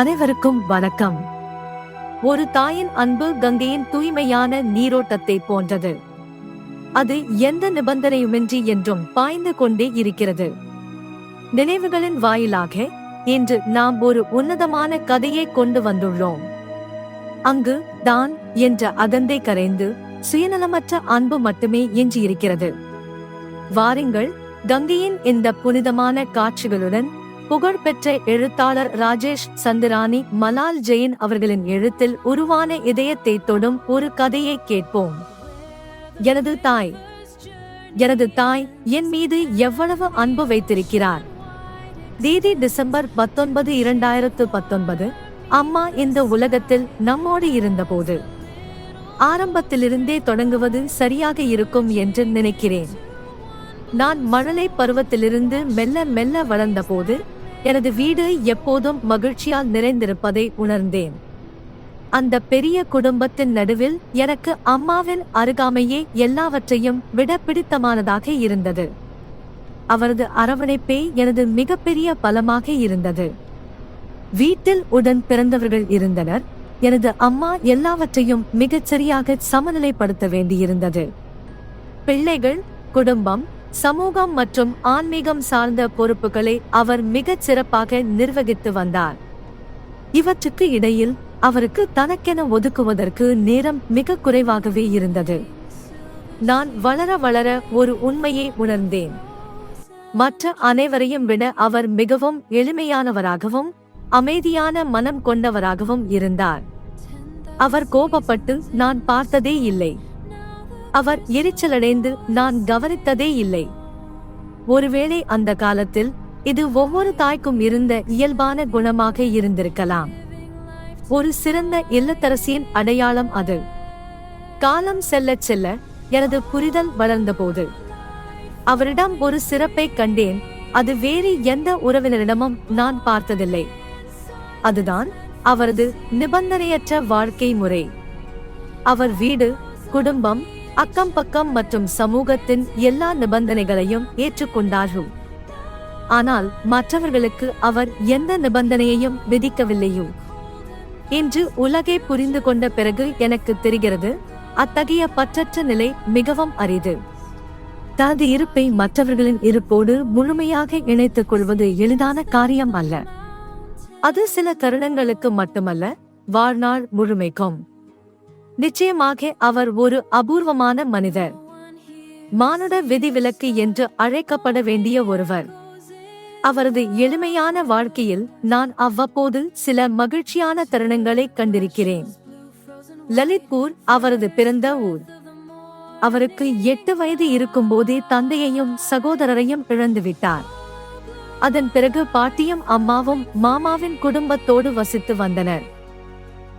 அனைவருக்கும் வணக்கம். ஒரு தாயின் அன்பு கங்கையின் தூய்மையான நீரோட்டத்தை போன்றது. அது எந்த நிபந்தனையுமின்றி என்றும் பாய்ந்து கொண்டே இருக்கிறது. நினைவுகளின் வாயிலாக இன்று நாம் ஒரு உன்னதமான கதையை கொண்டு வந்துள்ளோம். அங்கு தான் என்ற அகந்தை கரைந்து சுயநலமற்ற அன்பு மட்டுமே எஞ்சியிருக்கிறது. வாருங்கள், கங்கையின் இந்த புனிதமான காட்சிகளுடன் புகழ்பெற்ற எழுத்தாளர் ராஜேஷ் சந்திரானி மலால் ஜெயின் அவர்களின் எழுத்தில் உருவான இதயத்தை தொடும் ஒரு கதையை கேட்போம். எனது தாய் என் மீது எவ்வளவு அன்பு வைத்திருக்கிறார். தேதி டிசம்பர் 19, 2019. அம்மா இந்த உலகத்தில் நம்மோடு இருந்தபோது. ஆரம்பத்திலிருந்தே தொடங்குவது சரியாக இருக்கும் என்று நினைக்கிறேன். நான் மழலை பருவத்திலிருந்து மெல்ல மெல்ல வளர்ந்தபோது எனது வீடு எப்போதும் மகிழ்ச்சியால் நிறைந்திருப்பதை உணர்ந்தேன். அந்த பெரிய குடும்பத்தின் நடுவில் எனக்கு அம்மாவின் அருகாமையே எல்லாவற்றையும் விட பிடித்தமானதாக இருந்தது. அவரது அரவணைப்பே எனது மிகப்பெரிய பலமாக இருந்தது. வீட்டில் உடன் பிறந்தவர்கள் இருந்தனர். எனது அம்மா எல்லாவற்றையும் மிகச்சரியாக சமநிலைப்படுத்த வேண்டியிருந்தது. பிள்ளைகள், குடும்பம், சமூகம் மற்றும் ஆன்மீகம் சார்ந்த பொறுப்புகளை அவர் மிகச் சிறப்பாக நிர்வகித்து வந்தார். இவற்றுக்கு இடையில் அவருக்கு தனக்கென ஒதுக்குவதற்கு நேரம் மிக குறைவாகவே இருந்தது. நான் வளர வளர ஒரு உண்மையை உணர்ந்தேன். மற்ற அனைவரையும் விட அவர் மிகவும் எளிமையானவராகவும் அமைதியான மனம் கொண்டவராகவும் இருந்தார். அவர் கோபப்பட்டு நான் பார்த்ததே இல்லை. அவர் எரிச்சலடைந்து நான் கவனித்ததே இல்லை. ஒருவேளை அந்த காலத்தில் இது ஒவ்வொரு தாய்க்கும் இருந்த இயல்பான குணமாக இருந்திருக்கலாம். ஒரு சிறந்த இல்லத்தரசியின் அடையாளம் அது. காலம் செல்லச் செல்ல எனது புரிதல் வளர்ந்தபோது அவரிடம் ஒரு சிறப்பை கண்டேன். அது வேறு எந்த உறவினரிடமும் நான் பார்த்ததில்லை. அதுதான் அவரது நிபந்தனையற்ற வாழ்க்கை முறை. அவர் வீடு, குடும்பம், அக்கம் பக்கம் மற்றும் சமூகத்தின் எல்லா நிபந்தனைகளையும் ஏற்றுக்கொண்டார்கள். ஆனால் மற்றவர்களுக்கு அவர் எந்த நிபந்தனையையும் விதிக்கவில்லையோ. இன்று உலகை புரிந்து கொண்ட பிறகு எனக்கு தெரிகிறது, அத்தகைய பற்றற்ற நிலை மிகவும் அரிது. தனது இருப்பை மற்றவர்களின் இருப்போடு முழுமையாக இணைத்துக் கொள்வது எளிதான காரியம் அல்ல. அது சில தருணங்களுக்கு மட்டுமல்ல, வாழ்நாள் முழுமைக்கும். நிச்சயமாக அவர் ஒரு அபூர்வமான மனிதர், மானுட விதிவிலக்கு என்று அழைக்கப்பட வேண்டிய ஒருவர். அவரது எளிமையான வாழ்க்கையில் நான் அவ்வப்போது சில மகிழ்ச்சியான தருணங்களை கண்டிருக்கிறேன். லலித்பூர் அவரது பிறந்த ஊர். அவருக்கு 8 வயது இருக்கும்போதே தந்தையையும் சகோதரரையும் இழந்துவிட்டார். அதன் பிறகு பாட்டியும் அம்மாவும் மாமாவின் குடும்பத்தோடு வசித்து வந்தனர்.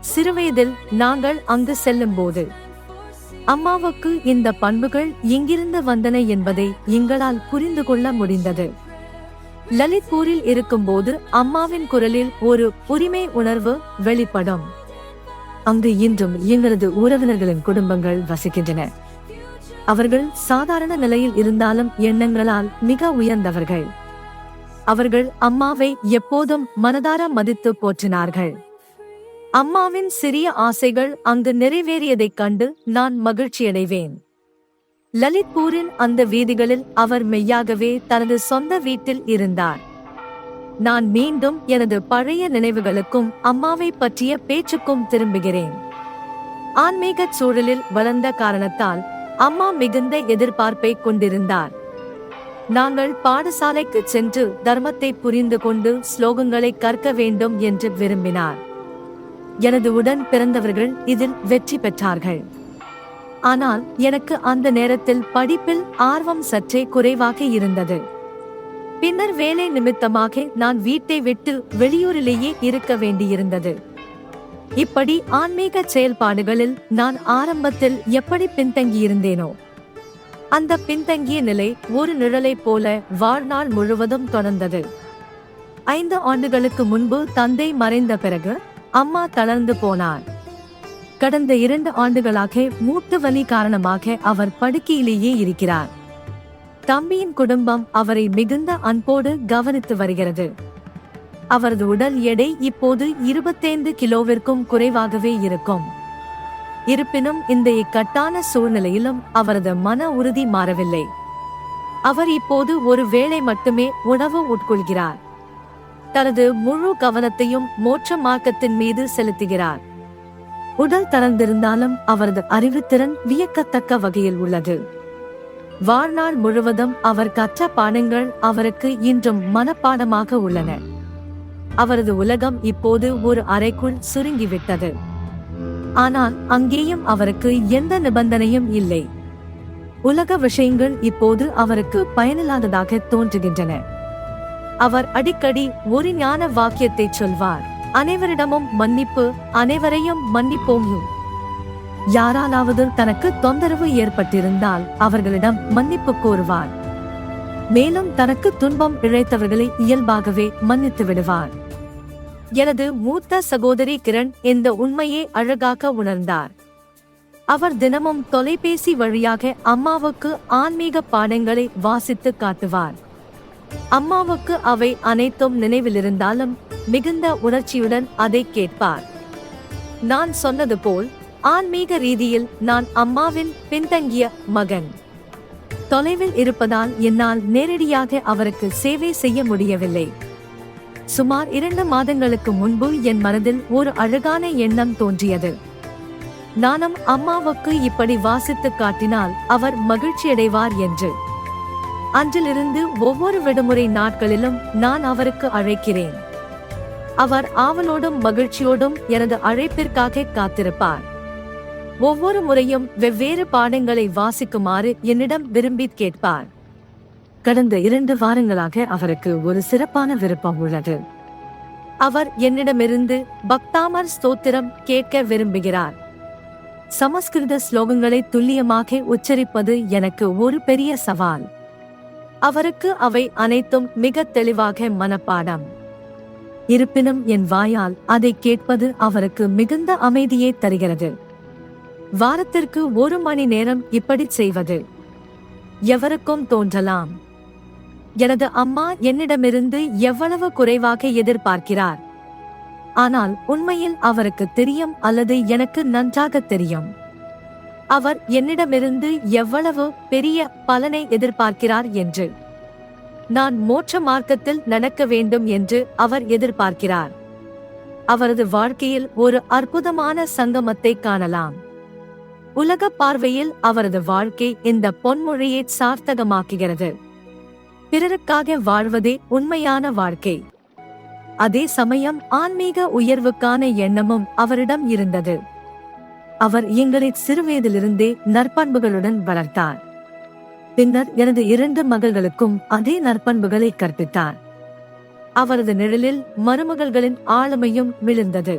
சிறுவயதில் நாங்கள் அங்கு செல்லும் போது அம்மாவுக்கு இந்த பண்புகள் எங்கிருந்து வந்தன என்பதை எங்களால் புரிந்து கொள்ள முடிந்தது. லலித்பூரில் இருக்கும்போது அம்மாவின் குரலில் ஒரு உரிமை உணர்வு வெளிப்படும். அங்கு இன்றும் எங்களது உறவினர்களின் குடும்பங்கள் வசிக்கின்றன. அவர்கள் சாதாரண நிலையில் இருந்தாலும் எண்ணங்களால் மிக உயர்ந்தவர்கள். அவர்கள் அம்மாவை எப்போதும் மனதார மதித்து போற்றினார்கள். அம்மாவின் சிறிய ஆசைகள் அங்கு நிறைவேறியதைக் கண்டு நான் மகிழ்ச்சியடைவேன். லலித்பூரின் அந்த வீதிகளில் அவர் மெய்யாகவே தனது சொந்த வீட்டில் இருந்தார். நான் மீண்டும் எனது பழைய நினைவுகளுக்கும் அம்மாவை பற்றிய பேச்சுக்கும் திரும்புகிறேன். ஆன்மீக சூழலில் வளர்ந்த காரணத்தால் அம்மா மிகுந்த எதிர்பார்ப்பை கொண்டிருந்தார். நாங்கள் பாடசாலைக்கு சென்று தர்மத்தை புரிந்து கொண்டு ஸ்லோகங்களை கற்க வேண்டும் என்று விரும்பினார். எனது உடன் பிறந்தவர்கள் இதில் வெற்றி பெற்றார்கள். ஆனால் எனக்கு அந்த நேரத்தில் படிப்பில் ஆர்வம் சற்றே குறைவாக இருந்தது. பின்னர் வேலை நிமித்தமாக நான் வீட்டை விட்டு வெளியூரிலேயே இருக்க வேண்டியிருந்தது. இப்படி ஆன்மீக செயல்பாடுகளில் நான் ஆரம்பத்தில் எப்படி பின்தங்கியிருந்தேனோ, அந்த பின்தங்கிய நிலை ஒரு நிழலைப் போல வாழ்நாள் முழுவதும் தொடர்ந்தது. 5 ஆண்டுகளுக்கு முன்பு தந்தை மறைந்த பிறகு அம்மா தளர்ந்து போனார். கடந்த 2 ஆண்டுகளாக மூட்டு வலி காரணமாக அவர் படுக்கையிலேயே இருக்கிறார். தம்பியின் குடும்பம் அவரை மிகுந்த அன்போடு கவனித்து வருகிறது. அவரது உடல் எடை இப்போது 25 கிலோவிற்கும் குறைவாகவே இருக்கும். இருப்பினும் இந்த இக்கட்டான சூழ்நிலையிலும் அவரது மன உறுதி மாறவில்லை. அவர் இப்போது ஒரு வேளை மட்டுமே உணவு உட்கொள்கிறார். தனது முழு கவனத்தையும் மோட்ச மார்க்கத்தின் மீது செலுத்துகிறார். உடல் தளர்ந்திருந்தாலும் அவரது அறிவுத்திறன் வியக்கத்தக்க வகையில் உள்ளது. வாழ்நாள் முழுவதும் அவர் கற்ற பாடங்கள் அவருக்கு இன்றும் மனப்பாடமாக உள்ளன. அவரது உலகம் இப்போது ஒரு அறைக்குள் சுருங்கிவிட்டது. ஆனால் அங்கேயும் அவருக்கு எந்த நிபந்தனையும் இல்லை. உலக விஷயங்கள் இப்போது அவருக்கு பயனில்லாததாக தோன்றுகின்றன. அவர் அடிக்கடி ஒரு ஞான வாக்கியத்தை சொல்வார்: அனைவரிடமும் மன்னிப்பு, அனைவரையும் மன்னிப்போம். யாராலாவது தனக்கு தொந்தரவு ஏற்பட்டிருந்தால் அவர்களிடம் மன்னிப்பு கோருவார். மேலும் தனக்கு துன்பம் இழைத்தவர்களை இயல்பாகவே மன்னித்து விடுவார். எனது மூத்த சகோதரி கிரண் இந்த உண்மையை அழகாக உணர்ந்தார். அவர் தினமும் தொலைபேசி வழியாக அம்மாவுக்கு ஆன்மீக பாடங்களை வாசித்து காட்டுவார். அம்மாவுக்கு அவை அனைத்தும் நினைவிலிருந்தாலும் மிகுந்த உணர்ச்சியுடன் அதை கேட்பார். நான் சொன்னது போல் ஆன்மீக ரீதியில் நான் அம்மாவின் பின்தங்கிய மகன். தொலைவில் இருப்பதால் என்னால் நேரடியாக அவருக்கு சேவை செய்ய முடியவில்லை. சுமார் 2 மாதங்களுக்கு முன்பு என் மனதில் ஒரு அழகான எண்ணம் தோன்றியது. நானும் அம்மாவுக்கு இப்படி வாசித்து காட்டினால் அவர் மகிழ்ச்சியடைவார் என்று. அன்றிலிருந்து ஒவ்வொரு விடுமுறை நாட்களிலும் நான் அவருக்கு அழைக்கிறேன். அவர் ஆவலோடும் மகிழ்ச்சியோடும் எனது அழைப்பிற்காக காத்திருப்பார். ஒவ்வொரு முறையும் வெவ்வேறு பாடங்களை வாசிக்குமாறு என்னிடம் விரும்பி கேட்பார். கடந்த 2 வாரங்களாக அவருக்கு ஒரு சிறப்பான விருப்பம் உள்ளது. அவர் என்னிடமிருந்து பக்தாமர் ஸ்தோத்திரம் கேட்க விரும்புகிறார். சமஸ்கிருத ஸ்லோகங்களை துல்லியமாக உச்சரிப்பது எனக்கு ஒரு பெரிய சவால். அவருக்கு அவை அனைத்தும் மிக தெளிவாக மனப்பாடம். இருப்பினும் என் வாயால் அதை கேட்பது அவருக்கு மிகுந்த அமைதியை தருகிறது. வாரத்திற்கு 1 மணி நேரம் இப்படி செய்வது எவருக்கும் தோன்றலாம். எனது அம்மா என்னிடமிருந்து எவ்வளவு குறைவாக எதிர்பார்க்கிறார். ஆனால் உண்மையில் அவருக்கு தெரியும், அல்லது எனக்கு நன்றாக தெரியும், அவர் என்னிடமிருந்து எவ்வளவு பெரிய பலனை எதிர்பார்க்கிறார் என்று. நான் மோட்ச மார்க்கத்தில் நடக்க வேண்டும் என்று அவர் எதிர்பார்க்கிறார். அவரது வாழ்க்கையில் ஒரு அற்புதமான சங்கமத்தை காணலாம். உலக பார்வையில் அவரது வாழ்க்கை இந்த பொன்மொழியை சார்த்தகமாக்குகிறது: பிறருக்காக வாழ்வதே உண்மையான வாழ்க்கை. அதே சமயம் ஆன்மீக உயர்வுக்கான எண்ணமும் அவரிடம் இருந்தது. அவர் எங்களை சிறுவயதிலிருந்தே நற்பண்புகளுடன் வளர்த்தார். பின்னர் எனது 2 மகள்களுக்கும் அதே நற்பண்புகளை கற்பித்தார். அவரது நிழலில் மருமகள்களின் ஆளுமையும் விழுந்தது.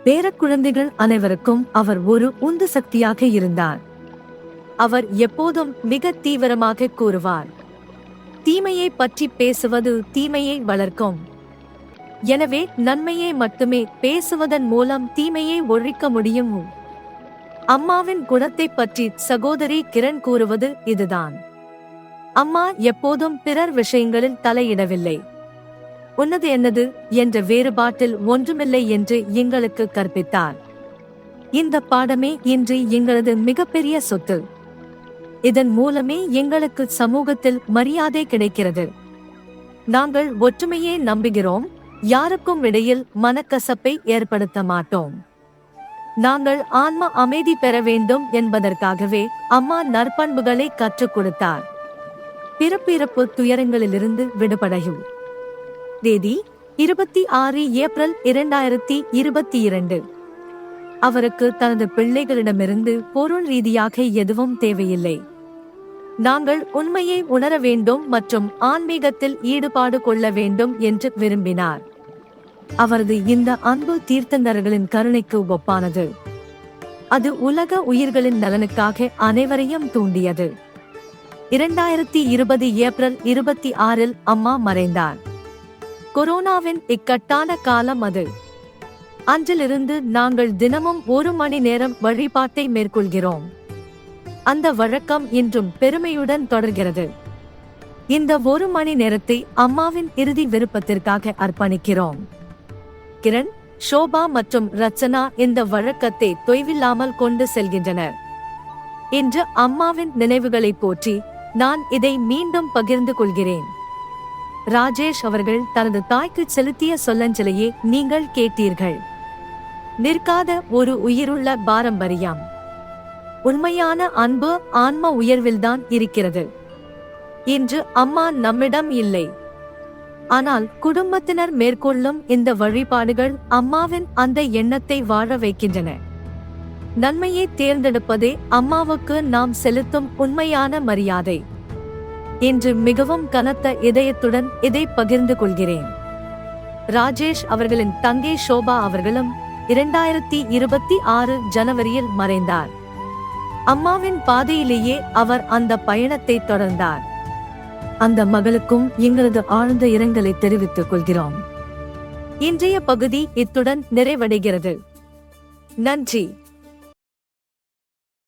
பேரக்குழந்தைகள் அனைவருக்கும் அவர் ஒரு உந்து சக்தியாக இருந்தார். அவர் எப்போதும் மிக தீவிரமாக கூறுவார்: தீமையை பற்றி பேசுவது தீமையை வளர்க்கும். எனவே நன்மையை மட்டுமே பேசுவதன் மூலம் தீமையை ஒழிக்க முடியும். அம்மாவின் குணத்தை பற்றி சகோதரி கிரண் கூறுவது இதுதான்: அம்மா எப்போதும் பிறர் விஷயங்களில் தலையிடவில்லை. உன்னது என்னது என்ற வேறுபாட்டில் ஒன்றுமில்லை என்று எங்களுக்கு கற்பித்தார். இந்த பாடமே இன்று எங்களது மிகப்பெரிய சொத்து. இதன் மூலமே எங்களுக்கு சமூகத்தில் மரியாதை கிடைக்கிறது. நாங்கள் ஒற்றுமையை நம்புகிறோம், யாருக்கும் இடையில் மனக்கசப்பை ஏற்படுத்த மாட்டோம். நாங்கள் ஆன்ம அமைதி பெற வேண்டும் என்பதற்காகவே அம்மா நற்பண்புகளை கற்றுக் கொடுத்தார். பிறப்பிறப்பு துயரங்களிலிருந்து விடுபடையும். தேதி 26 ஏப்ரல் 2022. அவருக்கு தனது பிள்ளைகளிடமிருந்து பொருள் ரீதியாக எதுவும் தேவையில்லை. நாங்கள் உண்மையை உணர வேண்டும் மற்றும் ஆன்மீகத்தில் ஈடுபாடு கொள்ள வேண்டும் என்று விரும்பினார். அவரது இந்த அன்பு தீர்த்தந்தர்களின் கருணைக்கு ஒப்பானது. அது உலக உயிர்களின் நலனுக்காக அனைவரையும் தூண்டியது. 2020 ஏப்ரல் 26 அம்மா மறைந்தார். கொரோனாவின் இக்கட்டான காலம் அது. அன்றிலிருந்து நாங்கள் தினமும் 1 மணி நேரம் வழிபாட்டை மேற்கொள்கிறோம். அந்த வழக்கம் இன்றும் பெருமையுடன் தொடர்கிறது. இந்த 1 மணி நேரத்தை அம்மாவின் இறுதி விருப்பத்திற்காக அர்ப்பணிக்கிறோம். கிரண், ஷோபா மற்றும் ரச்சனா இந்த வழக்கத்தை தொய்வில்லாமல் கொண்டு செல்கின்றனர். இன்று அம்மாவின் நினைவுகளை போற்றி நான் இதை மீண்டும் பகிர்ந்து கொள்கிறேன். ராஜேஷ் அவர்கள் தனது தாய்க்கு செலுத்திய சொல்லஞ்சலையே நீங்கள் கேட்டீர்கள். நிற்காத ஒரு உயிருள்ள பாரம்பரியம். உண்மையான அன்பு ஆன்ம உயர்வில்தான் இருக்கிறது. இன்று அம்மா நம்மிடம் இல்லை. ஆனால் குடும்பத்தினர் மேற்கொள்ளும் இந்த வழிபாடுகள் அம்மாவின் அந்த எண்ணத்தை வாழ வைக்கின்றன. நன்மையை தேர்ந்தெடுப்பதே அம்மாவுக்கு நாம் செலுத்தும் உண்மையான மரியாதை. இன்று மிகவும் கனத்த இதயத்துடன் இதை பகிர்ந்து கொள்கிறேன். ராஜேஷ் அவர்களின் தங்கை ஷோபா அவர்களும் 2026 ஜனவரியில் மறைந்தார். அம்மாவின் பாதையிலேயே அவர் அந்த பயணத்தை தொடர்ந்தார். அந்த மகளுக்கும் எங்களது ஆழ்ந்த இரங்கலை தெரிவித்துக் கொள்கிறோம். இன்றைய பகுதி இத்துடன் நிறைவடைகிறது. நன்றி.